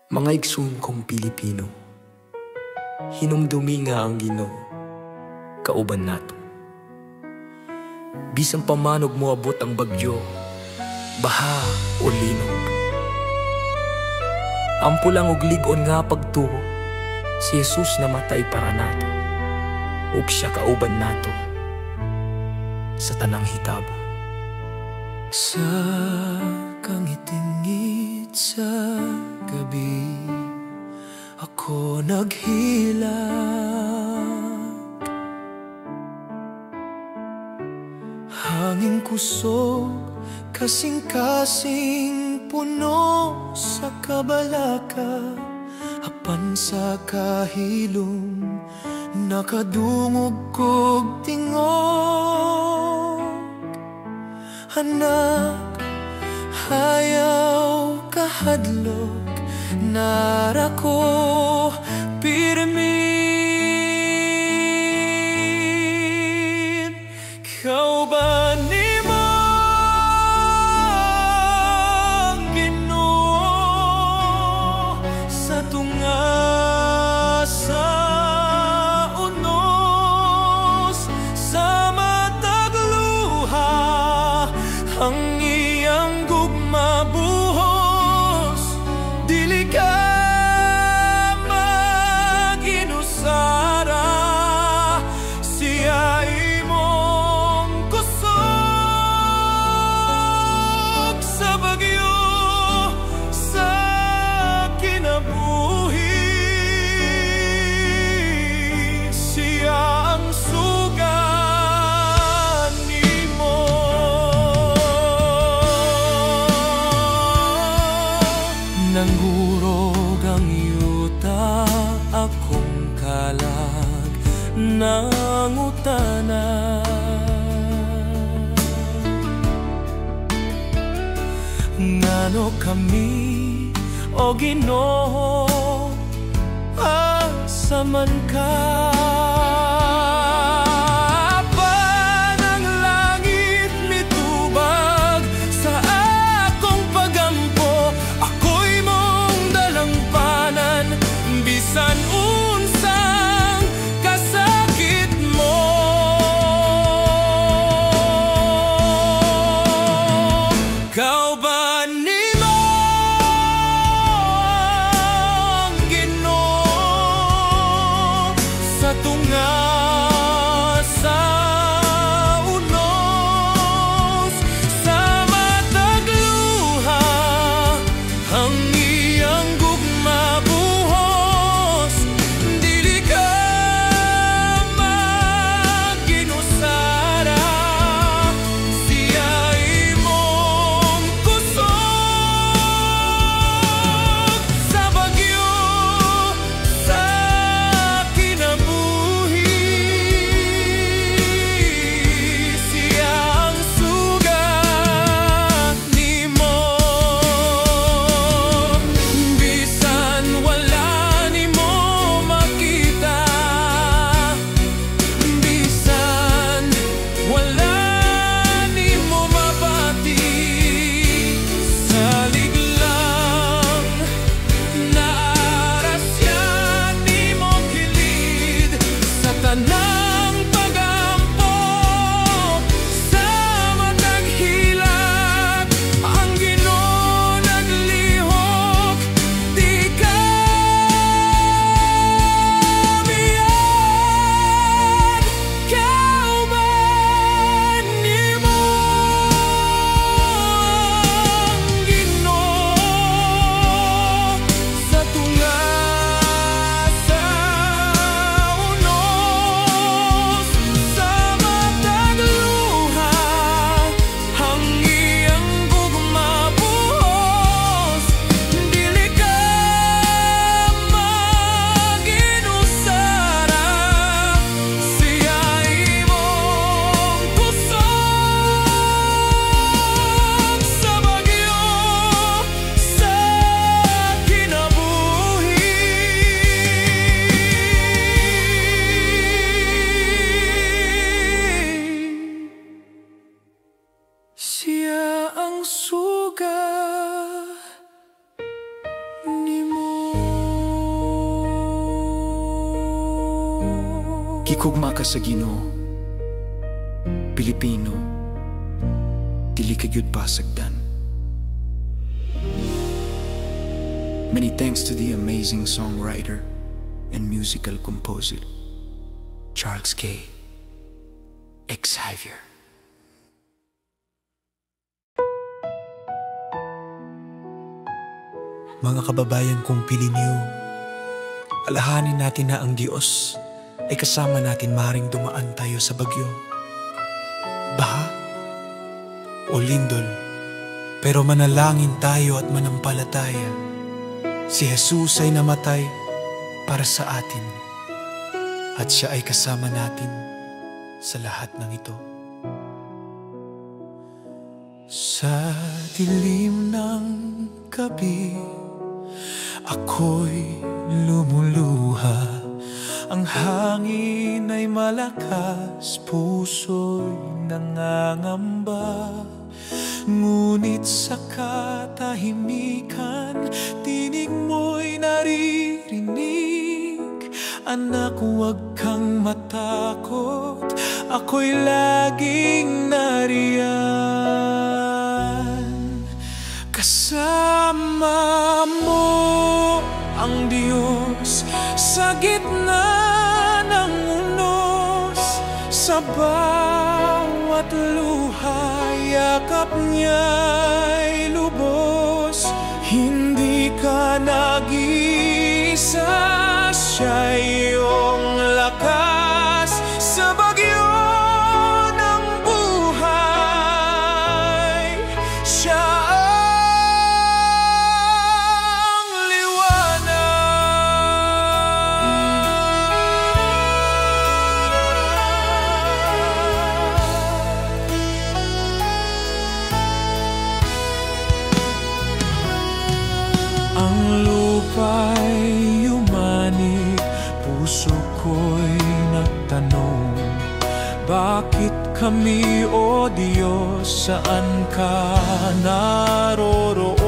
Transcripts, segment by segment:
Mga igsoon kong Pilipino, hinumdumi nga ang Ginoo, kauban nato. Bisan pamanog mo abot ang bagyo, baha o linog. Ampulang og lig-on nga pagtuo, si Jesus namatay para nato, ug siya kauban nato sa tanang hitabo. Sa kangitingit sa gabi, ako naghilak, hangin kusog, kasing-kasing puno sa kabalaka, apan sa kahilom, nakadungog kog tingog. Anak, hayaw kahadlok, nara ko pirmin. Kauban nimo ang Ginoo sa tunga sa unos, sa matag luha ang iyang gugma buhos. Dili ka mag-inusara, siya imong kusog sa bagyo, sa kinabuhi. Siya ang sugan nimo. Nanghurog ang yuta, akong kalag nangutana. Ngano kami o Ginoo, asa man ka? Bisan unsang kasakit mo, kauban nimo ang Ginoo sa tunga sa unos, sa matag luha ang iyang gugma buhos. Dili ka mag-inusara, siya imong kusog sa bagyo, sa kinabuhi. Siya ang sugat nimo. Bisan wala nimo makita, bisan wala nimo mabati, salig lang naara siya nimo kilid sa tanang pagampo, sa matag hilak ang Ginoo naglihok. Di ka biyag, kauban nimo ang Ginoo sa tunga sa unos, sa matag luha ang iyang gugma buhos. Dili ka mag-inusara, siya imong kusog sa bagyo, sa kinabuhi. Siya ang sugat Gikugma ka sa Ginoo, Pilipino, dili ka gyud pasagdan. Many thanks to the amazing songwriter and musical composer, Charles K. Xavier. Mga kababayan kong Piliniw, alahanin natin na ang Diyos ay kasama natin maring dumaan tayo sa bagyo, baha o lindol. Pero manalangin tayo at manampalataya. Si Jesus ay namatay para sa atin at siya ay kasama natin sa lahat ng ito. Sa dilim ng gabi, ako'y lumuluha. Ang hangin ay malakas, puso'y nangangamba. Ngunit sa katahimikan, tinig mo'y naririnig. Anak, huwag kang matakot, ako'y laging nariyan. Kasama mo ang Diyos sa gitna ng unos. Sa bawat luha, yakap niya'y lubos. Hindi ka nag-iisa, siya'y iyong lakas. Sa bagyo ng buhay, siya ang liwanag. Ang lupa'y yumanig, puso ko'y nagtanong, bakit kami, O Diyos, saan ka naroroon?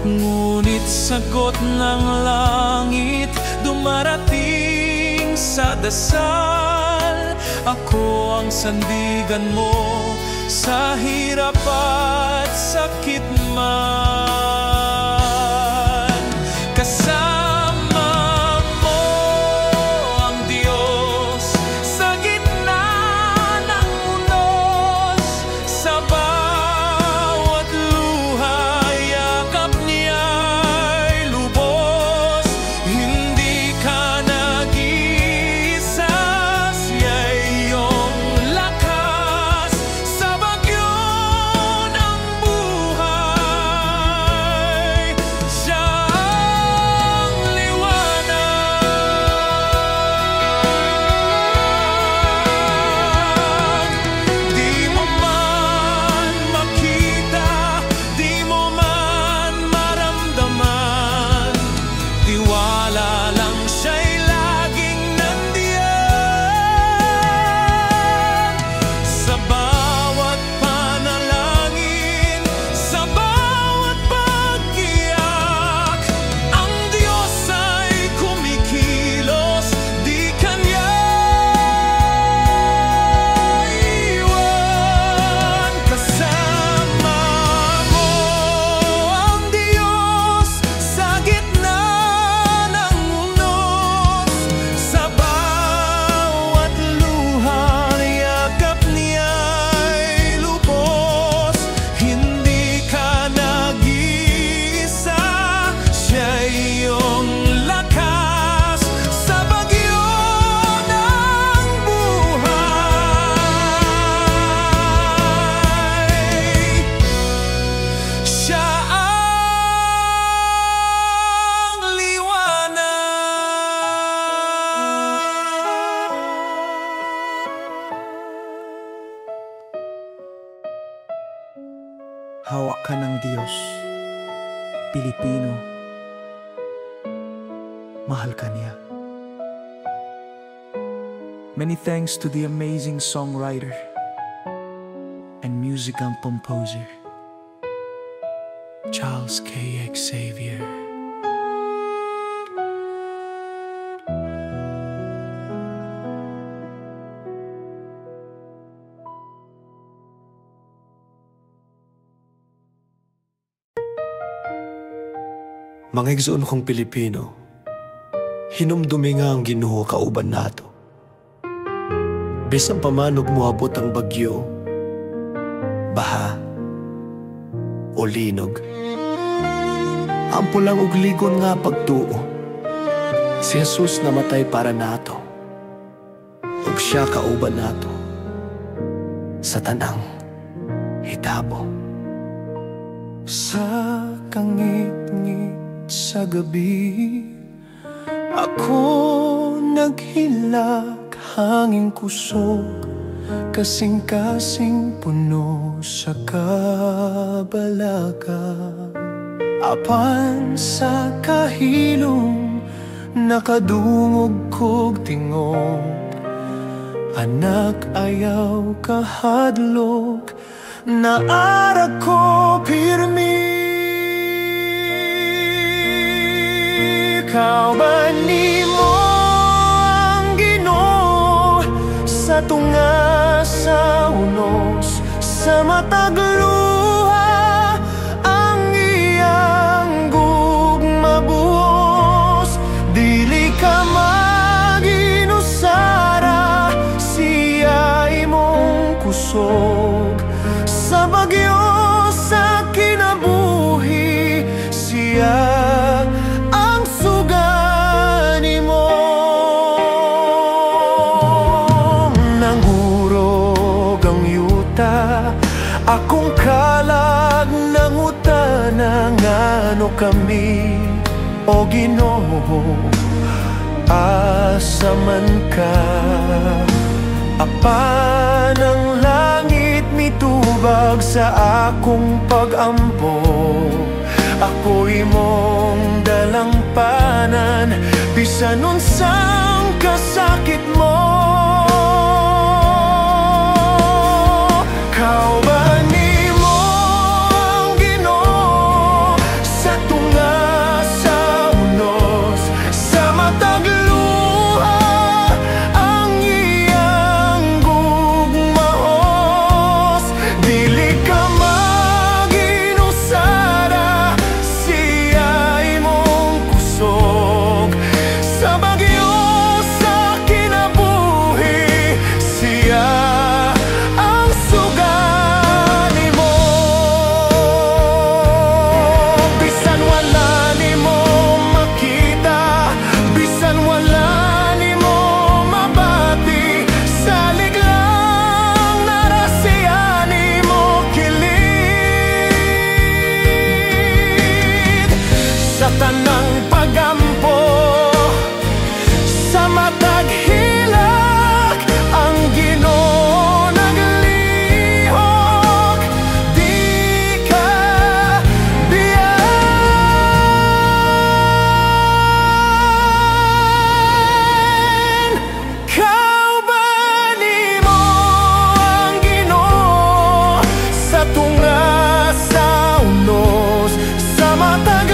Ngunit sagot ng langit dumarating sa dasal. Ako ang sandigan mo sa hirap at sakit man. Kasama mo ang Diyos sa gitna ng unos. Sa bawat luha, yakap niya'y lubos. Hindi ka nag-iisa, siya'y iyong lakas. Sa bagyo ng buhay, siya ang liwanag. Di mo man makita, di mo man maramdaman, tiwala lang siya'y laging nandiyan. Sa bawat panalangin, sa bawat pag-iyak, ang Diyos ay kumikilos. Di kanya iwan. Kasama mo ang Diyos sa gitna ng unos. Sa bawat luha, yakap niya'y lubos. Hindi ka nag-iisa, siya'y iyong lakas. Sa bagyo ng buhay, siya ang liwanag. Hawak ka ng Diyos, Pilipino, mahal ka niya. Many thanks to the amazing songwriter and musical composer, Charles K. Xavier. Mga igsoon kong Pilipino, hinumdumi nga ang Ginoo kauban nato. Bisan pamanog moabot ang bagyo, baha, o linog. Ampo lang og ligon nga pagtuo. Si Jesus namatay para nato, ug siya kauban nato sa tanang hitabo. Sa kangit-ngit sa gabi, ako naghilak hanging kusog, kasing-kasing puno sa kabalaga. Apan sa kahilom, nakadungog kog tingog, anak ayaw kahadlok, naara ko pirmi. Kauban nimo ang Ginoo sa tunga sa unos, sa matag luha ang iyang gugma buhos. Dili ka maginusara, siya imong kusog sa bagyo sa kinabuhi, siya akong kalag ng utana. Ngano kami, o Ginoo, asa man ka? Apan ang langit mitubag sa akong pag-ampo, ako imong dalampanan, bisan unsang kasakit mo. Kauban nimo ang Ginoo sa tunga sa unos, sa matag luha ang iyang gugmaos. Dili ka maginusara, siya imong kusog sa bagyo sa kinabuhi, siya tanang pagampo, sa matag hilak ang Ginoo naglihok. Di ka biyan. Kauban nimo ang Ginoo sa tunga sa unos, sa matag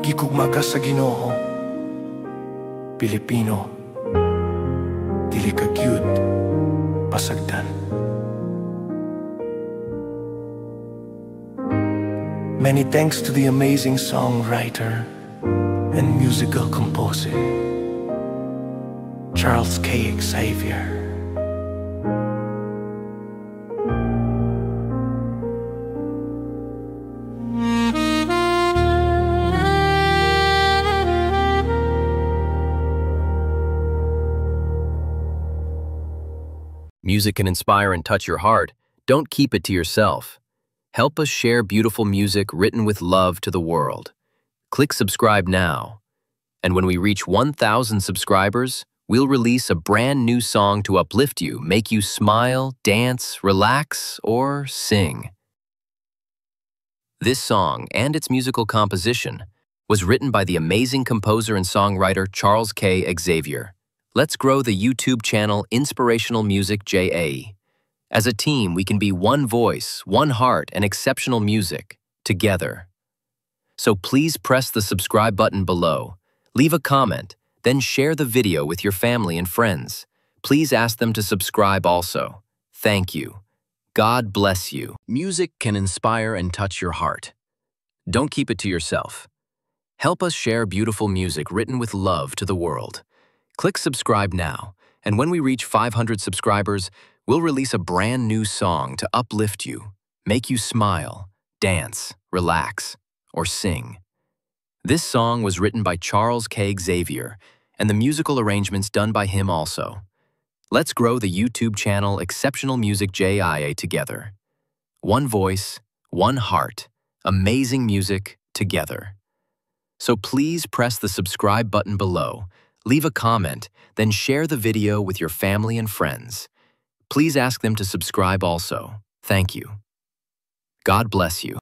gikugma ka sa Ginoo, Pilipino, dili ka gyud pasagdan. Many thanks to the amazing songwriter and musical composer, Charles K. Xavier. Music can inspire and touch your heart. Don't keep it to yourself. Help us share beautiful music written with love to the world. Click subscribe now. And when we reach 1,000 subscribers, we'll release a brand new song to uplift you, make you smile, dance, relax, or sing. This song and its musical composition was written by the amazing composer and songwriter Charles K. Xavier. Let's grow the YouTube channel Inspirational Music JA. As a team, we can be one voice, one heart, and exceptional music together. So please press the subscribe button below, leave a comment, then share the video with your family and friends. Please ask them to subscribe also. Thank you. God bless you. Music can inspire and touch your heart. Don't keep it to yourself. Help us share beautiful music written with love to the world. Click subscribe now, and when we reach 500 subscribers, we'll release a brand new song to uplift you, make you smile, dance, relax, or sing. This song was written by Charles K. Xavier, and the musical arrangements done by him also. Let's grow the YouTube channel Exceptional Music JIA together. One voice, one heart, amazing music together. So please press the subscribe button below, leave a comment, then share the video with your family and friends. Please ask them to subscribe also. Thank you. God bless you.